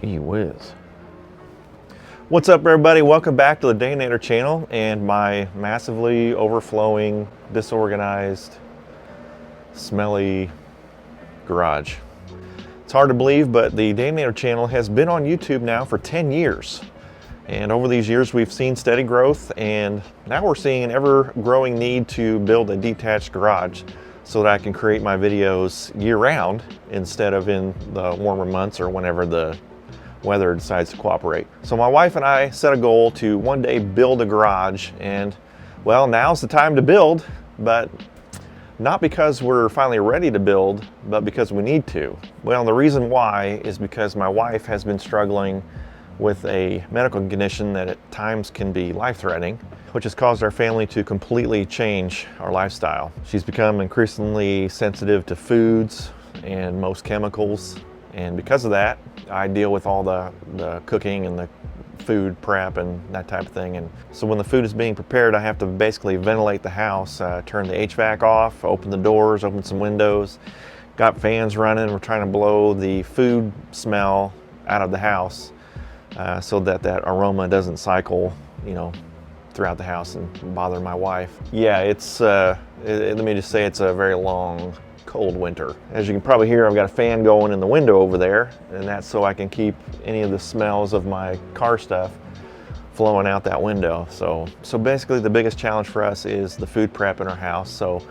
Gee whiz. What's up, everybody? Welcome back to the Daninator Channel and my massively overflowing, disorganized, smelly garage. It's hard to believe, but the Daninator Channel has been on YouTube now for 10 years. And over these years, we've seen steady growth, and now we're seeing an ever-growing need to build a detached garage so that I can create my videos year-round instead of in the warmer months or whenever the weather decides to cooperate. So my wife and I set a goal to one day build a garage, and well, now's the time to build, but not because we're finally ready to build, but because we need to. Well, the reason why is because my wife has been struggling with a medical condition that at times can be life-threatening, which has caused our family to completely change our lifestyle. She's become increasingly sensitive to foods and most chemicals, and because of that, I deal with all the cooking and the food prep and that type of thing. And so when the food is being prepared, I have to basically ventilate the house, turn the HVAC off, open the doors, open some windows, got fans running. We're trying to blow the food smell out of the house so that aroma doesn't cycle, throughout the house and bother my wife. Yeah, let me just say it's a very long, cold winter. As you can probably hear, I've got a fan going in the window over there, and that's so I can keep any of the smells of my car stuff flowing out that window. So basically the biggest challenge for us is the food prep in our house. So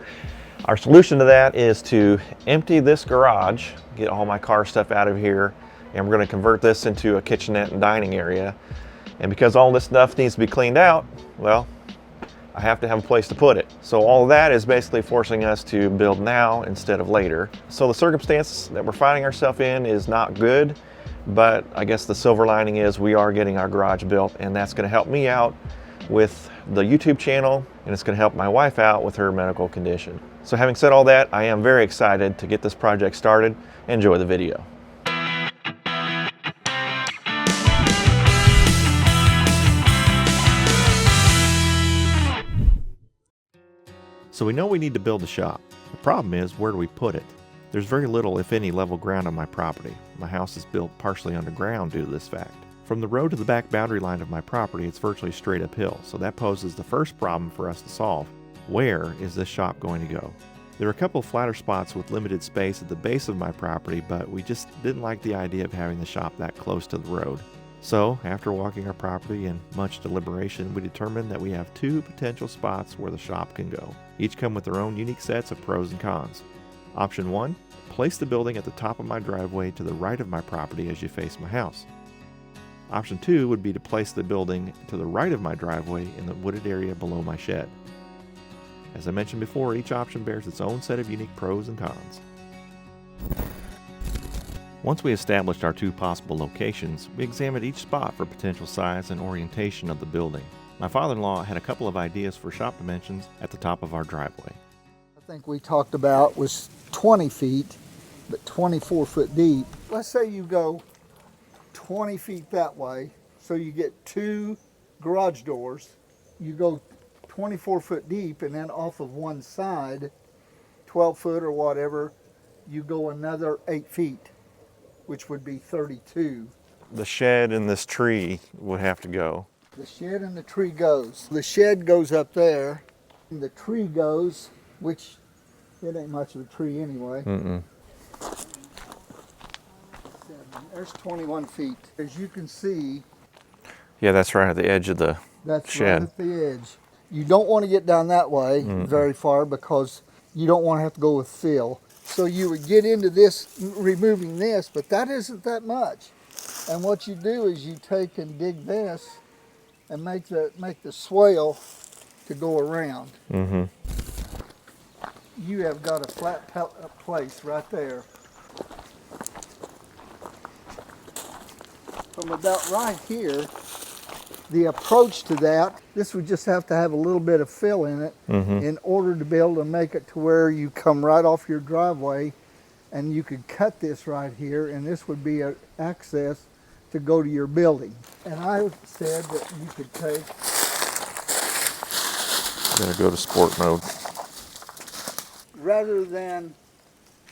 our solution to that is to empty this garage, get all my car stuff out of here, and we're going to convert this into a kitchenette and dining area. And because all this stuff needs to be cleaned out, well, I have to have a place to put it. So all of that is basically forcing us to build now instead of later. So the circumstance that we're finding ourselves in is not good, but I guess the silver lining is we are getting our garage built, and that's gonna help me out with the YouTube channel, and it's gonna help my wife out with her medical condition. So having said all that, I am very excited to get this project started. Enjoy the video. So we know we need to build a shop. The problem is, where do we put it? There's very little, if any, level ground on my property. My house is built partially underground due to this fact. From the road to the back boundary line of my property, it's virtually straight uphill, so that poses the first problem for us to solve. Where is this shop going to go? There are a couple of flatter spots with limited space at the base of my property, but we just didn't like the idea of having the shop that close to the road. So, after walking our property and much deliberation, we determined that we have two potential spots where the shop can go. Each come with their own unique sets of pros and cons. Option 1, place the building at the top of my driveway to the right of my property as you face my house. Option 2 would be to place the building to the right of my driveway in the wooded area below my shed. As I mentioned before, each option bears its own set of unique pros and cons. Once we established our two possible locations, we examined each spot for potential size and orientation of the building. My father-in-law had a couple of ideas for shop dimensions at the top of our driveway. I think we talked about was 20 feet, but 24 foot deep. Let's say you go 20 feet that way, so you get two garage doors. You go 24 foot deep, and then off of one side, 12 foot or whatever, you go another 8 feet, which would be 32. The shed and this tree would have to go. The shed and the tree goes. The shed goes up there, and the tree goes, which it ain't much of a tree anyway. There's 21 feet. As you can see, Yeah, that's right at the edge of the that's shed. right at the edge. You don't want to get down that way very far because you don't want to have to go with fill. So you would get into this, removing this, but that isn't that much. And what you do is you take and dig this and make the swale to go around. You have got a flat place right there. From about right here, the approach to that, this would just have to have a little bit of fill in it in order to be able to make it to where you come right off your driveway, and you could cut this right here, and this would be an access to go to your building. And I said that you could take... Gotta go to sport mode. Rather than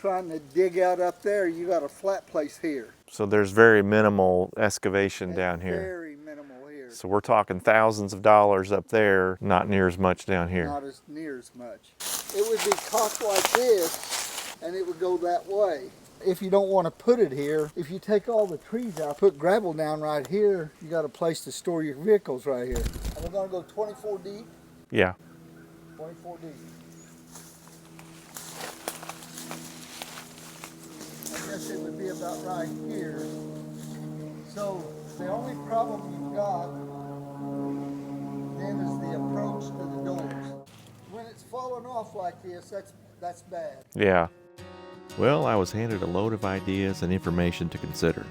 trying to dig out up there, you got a flat place here. So there's very minimal excavation And down here. very minimal here. So we're talking thousands of dollars up there, not near as much down here. Not as near as much. It would be cocked like this, and it would go that way. If you don't want to put it here, if you take all the trees out, put gravel down right here, you got a place to store your vehicles right here. And we're going to go 24 deep. Yeah. 24 deep. I guess it would be about right here. So the only problem you've got then is the approach to the doors. When it's falling off like this, that's bad. Yeah. Well, I was handed a load of ideas and information to consider.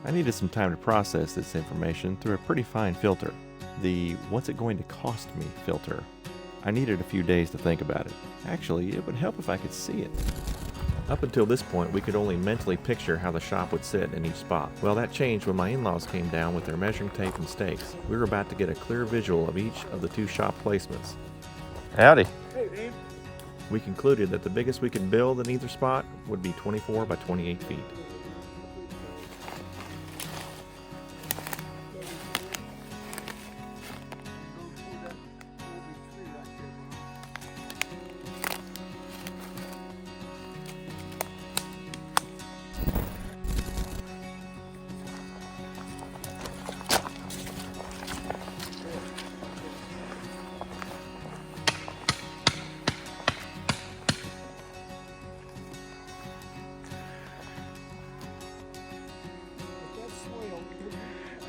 I needed some time to process this information through a pretty fine filter, the "what's it going to cost me" filter. I needed a few days to think about it. Actually, it would help if I could see it. Up until this point, we could only mentally picture how the shop would sit in each spot. Well, that changed when my in-laws came down with their measuring tape and stakes. We were about to get a clear visual of each of the two shop placements. Howdy. Hey, Dave. We concluded that the biggest we could build in either spot would be 24 by 28 feet.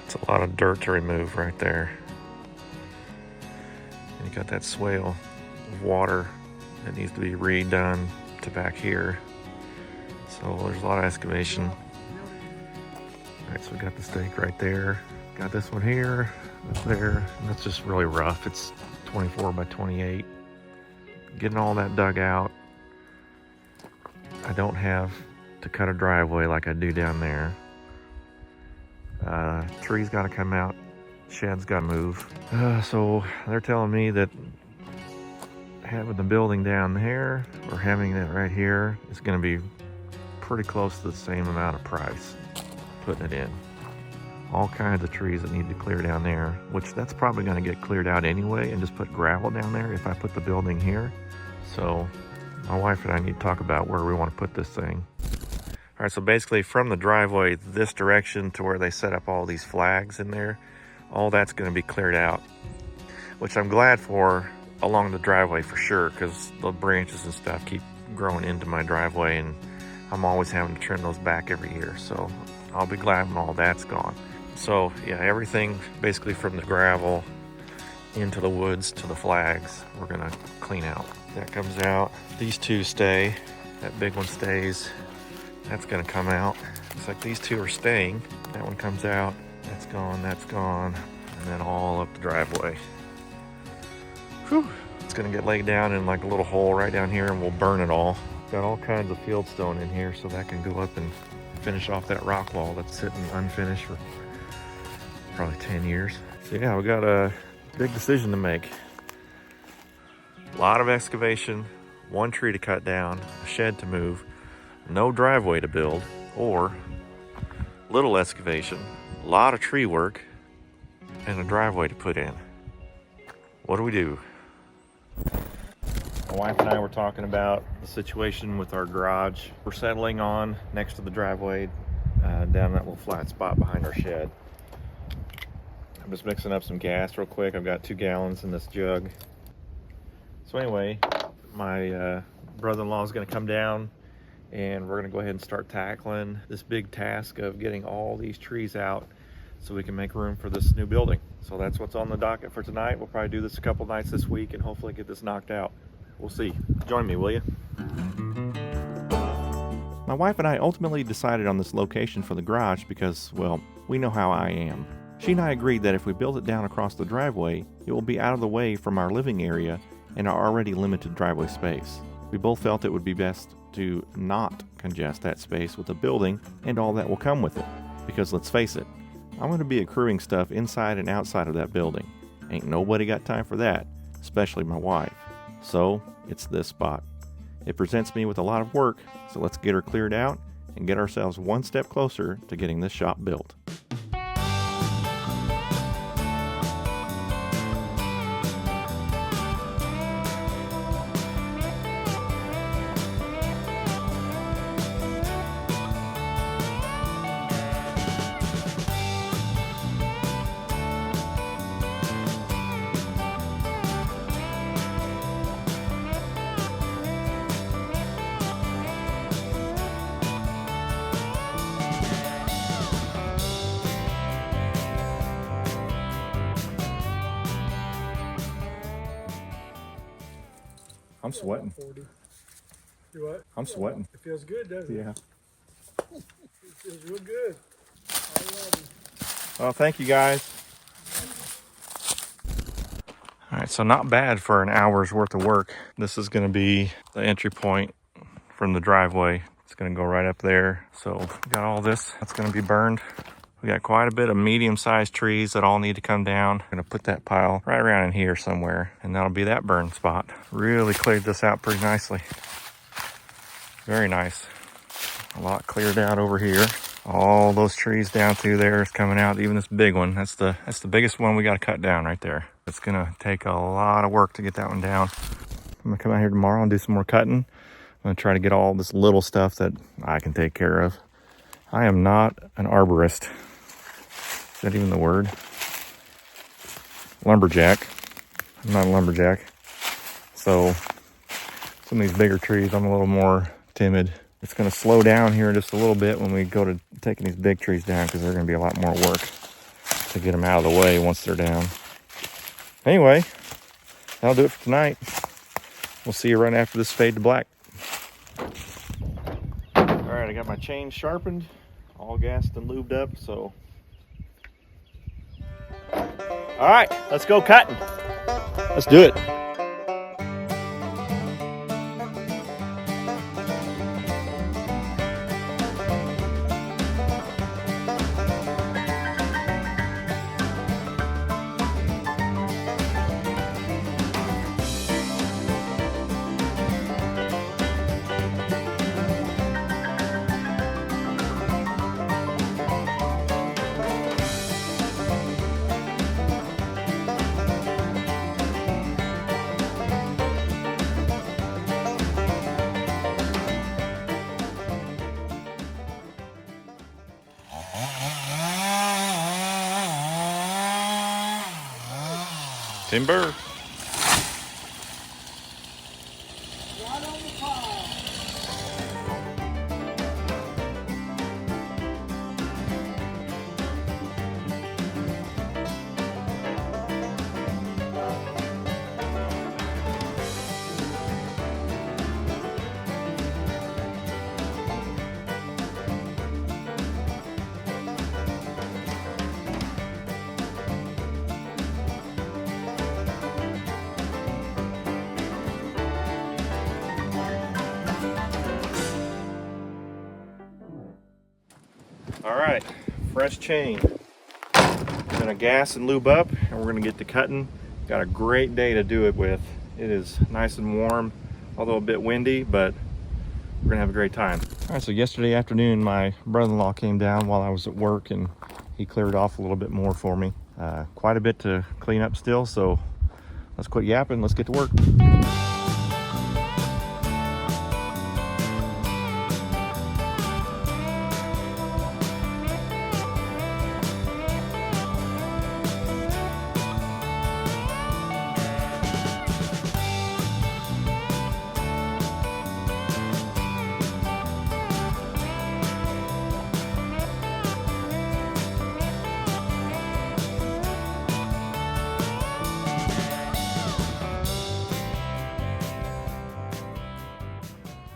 It's a lot of dirt to remove right there. And you got that swale of water that needs to be redone to back here. So there's a lot of excavation. Alright, so we got the stake right there. Got this one here, that's there, and that's just really rough. It's 24 by 28. Getting all that dug out. I don't have to cut a driveway like I do down there. Trees got to come out, shed's got to move. So they're telling me that having the building down there or having it right here is going to be pretty close to the same amount of price putting it in. All kinds of trees that need to clear down there, which that's probably going to get cleared out anyway, and just put gravel down there if I put the building here. So my wife and I need to talk about where we want to put this thing. All right, so basically from the driveway this direction to where they set up all these flags in there, all that's going to be cleared out, which I'm glad for along the driveway for sure, because the branches and stuff keep growing into my driveway and I'm always having to trim those back every year. So I'll be glad when all that's gone. So yeah, everything basically from the gravel into the woods to the flags, we're gonna clean out. That comes out. These two stay. That big one stays. That's gonna come out. Looks like these two are staying. That one comes out. That's gone, and then all up the driveway. Whew. It's gonna get laid down in like a little hole right down here and we'll burn it all. Got all kinds of field stone in here so that can go up and finish off that rock wall that's sitting unfinished for probably 10 years. So yeah, we got a big decision to make. A lot of excavation, one tree to cut down, a shed to move, no driveway to build, or little excavation, a lot of tree work, and a driveway to put in. What do we do? My wife and I were talking about the situation with our garage. We're settling on next to the driveway, down that little flat spot behind our shed. I'm just mixing up some gas real quick. I've got 2 gallons in this jug. So anyway, my brother-in-law is going to come down and we're going to go ahead and start tackling this big task of getting all these trees out so we can make room for this new building. So that's what's on the docket for tonight. We'll probably do this a couple nights this week and hopefully get this knocked out. We'll see. Join me, will you? My wife and I ultimately decided on this location for the garage because, well, we know how I am. She and I agreed that if we build it down across the driveway, it will be out of the way from our living area and our already limited driveway space. We both felt it would be best to not congest that space with the building and all that will come with it. Because let's face it, I'm going to be accruing stuff inside and outside of that building. Ain't nobody got time for that, especially my wife. So, it's this spot. It presents me with a lot of work, so let's get her cleared out and get ourselves one step closer to getting this shop built. I'm sweating. 40. You what? I'm sweating. It feels good, doesn't it? Yeah. It feels real good. I love it. Well, thank you guys. All right, so not bad for an hour's worth of work. This is going to be the entry point from the driveway. It's going to go right up there. So we got all this that's going to be burned. We got quite a bit of medium-sized trees that all need to come down. I'm gonna put that pile right around in here somewhere, and that'll be that burn spot. Really cleared this out pretty nicely. Very nice. A lot cleared out over here. All those trees down through there is coming out. Even this big one. That's the biggest one we got to cut down right there. It's gonna take a lot of work to get that one down. I'm gonna come out here tomorrow and do some more cutting. I'm gonna try to get all this little stuff that I can take care of. I am not an arborist. Is that even the word? Lumberjack. I'm not a lumberjack. So some of these bigger trees, I'm a little more timid. It's going to slow down here in just a little bit when we go to taking these big trees down, because they're going to be a lot more work to get them out of the way once they're down. Anyway, that'll do it for tonight. We'll see you right after this fade to black. All right, I got my chain sharpened, all gassed and lubed up, so. All right, let's go cutting. Let's do it. Timber. All right, fresh chain. We're gonna gas and lube up, and we're gonna get to cutting. Got a great day to do it with. It is nice and warm, although a bit windy, but we're gonna have a great time. All right, so yesterday afternoon, my brother-in-law came down while I was at work, and he cleared off a little bit more for me. Quite a bit to clean up still, so let's quit yapping, let's get to work.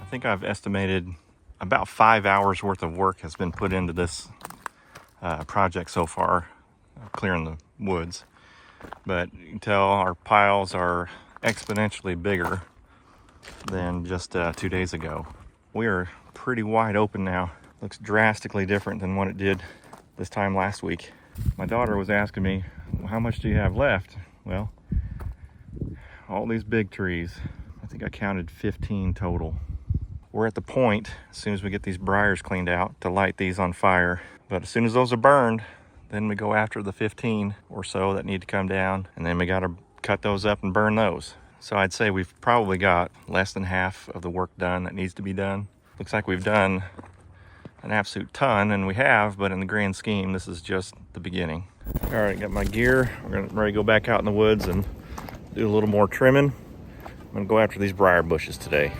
I think I've estimated about 5 hours worth of work has been put into this project so far, clearing the woods. But you can tell our piles are exponentially bigger than just 2 days ago. We are pretty wide open now. Looks drastically different than what it did this time last week. My daughter was asking me, well, how much do you have left? Well, all these big trees. I think I counted 15 total. We're at the point, as soon as we get these briars cleaned out, to light these on fire. But as soon as those are burned, then we go after the 15 or so that need to come down, and then we got to cut those up and burn those. So I'd say we've probably got less than half of the work done that needs to be done. Looks like we've done an absolute ton, and we have, but in the grand scheme, this is just the beginning. All right, got my gear. We're ready to go back out in the woods and do a little more trimming. I'm gonna go after these briar bushes today.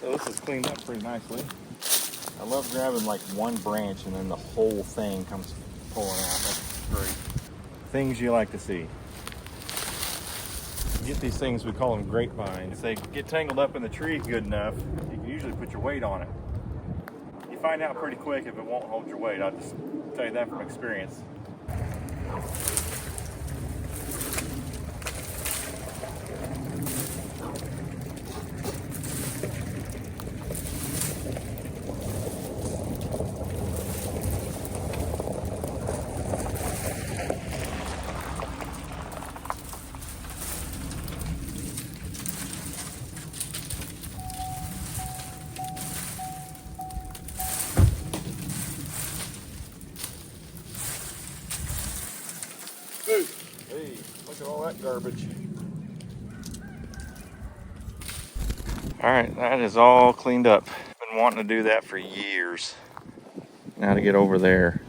So this is cleaned up pretty nicely. I love grabbing like one branch and then the whole thing comes pulling out. That's great. Things you like to see. You get these things, we call them grapevines. If they get tangled up in the tree good enough, you can usually put your weight on it. You find out pretty quick if it won't hold your weight. I'll just tell you that from experience. Hey, look at all that garbage. All right, that is all cleaned up. Been wanting to do that for years. Now to get over there.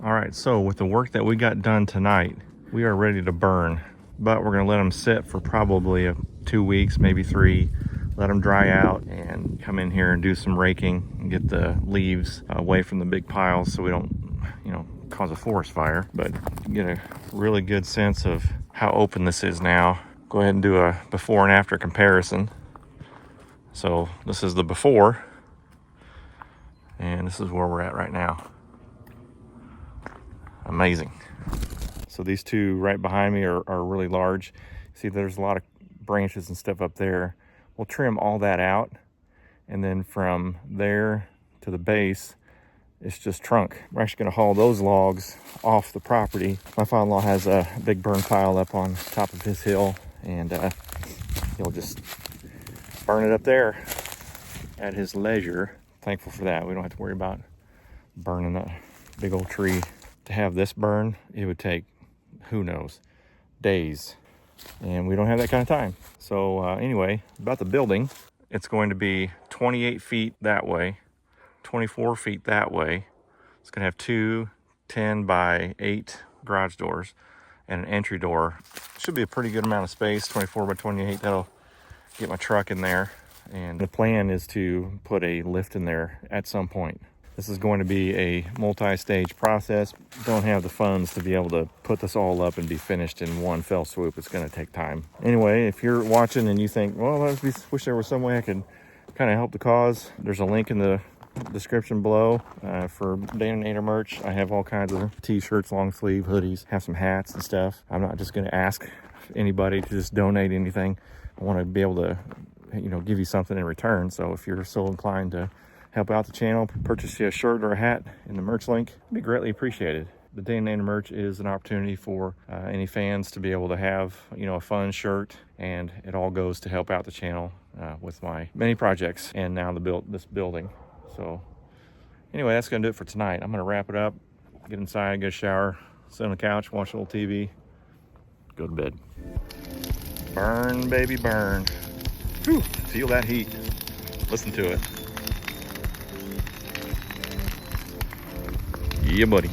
All right, so with the work that we got done tonight, we are ready to burn, but we're gonna let them sit for probably 2 weeks, maybe 3, let them dry out and come in here and do some raking and get the leaves away from the big piles so we don't, cause a forest fire, but get a really good sense of how open this is now. Go ahead and do a before and after comparison. So this is the before, and this is where we're at right now. Amazing. So these two right behind me are really large. See, there's a lot of branches and stuff up there. We'll trim all that out, and then from there to the base, it's just trunk. We're actually gonna haul those logs off the property. My father-in-law has a big burn pile up on top of his hill, and he'll just burn it up there at his leisure. Thankful for that. We don't have to worry about burning that big old tree. To have this burn, it would take, who knows, days. And we don't have that kind of time. So anyway, about the building, it's going to be 28 feet that way, 24 feet that way. It's gonna have 2 10 by 8 garage doors and an entry door. Should be a pretty good amount of space, 24 by 28. That'll get my truck in there. And the plan is to put a lift in there at some point. This is going to be a multi-stage process. Don't have the funds to be able to put this all up and be finished in one fell swoop. It's going to take time. Anyway, if you're watching and you think, well, I wish there was some way I could kind of help the cause, there's a link in the description below for Daninator merch. I have all kinds of t-shirts, long sleeve, hoodies, have some hats and stuff. I'm not just going to ask anybody to just donate anything. I want to be able to, you know, give you something in return. So if you're so inclined to help out the channel, purchase you a shirt or a hat in the merch link, it'd be greatly appreciated. The Daninator merch is an opportunity for any fans to be able to have, you know, a fun shirt, and it all goes to help out the channel with my many projects and now this building. So anyway, that's gonna do it for tonight. I'm gonna wrap it up, get inside, get a shower, sit on the couch, watch a little TV, go to bed. Burn, baby, burn. Whew, feel that heat. Listen to it. Yeah, buddy.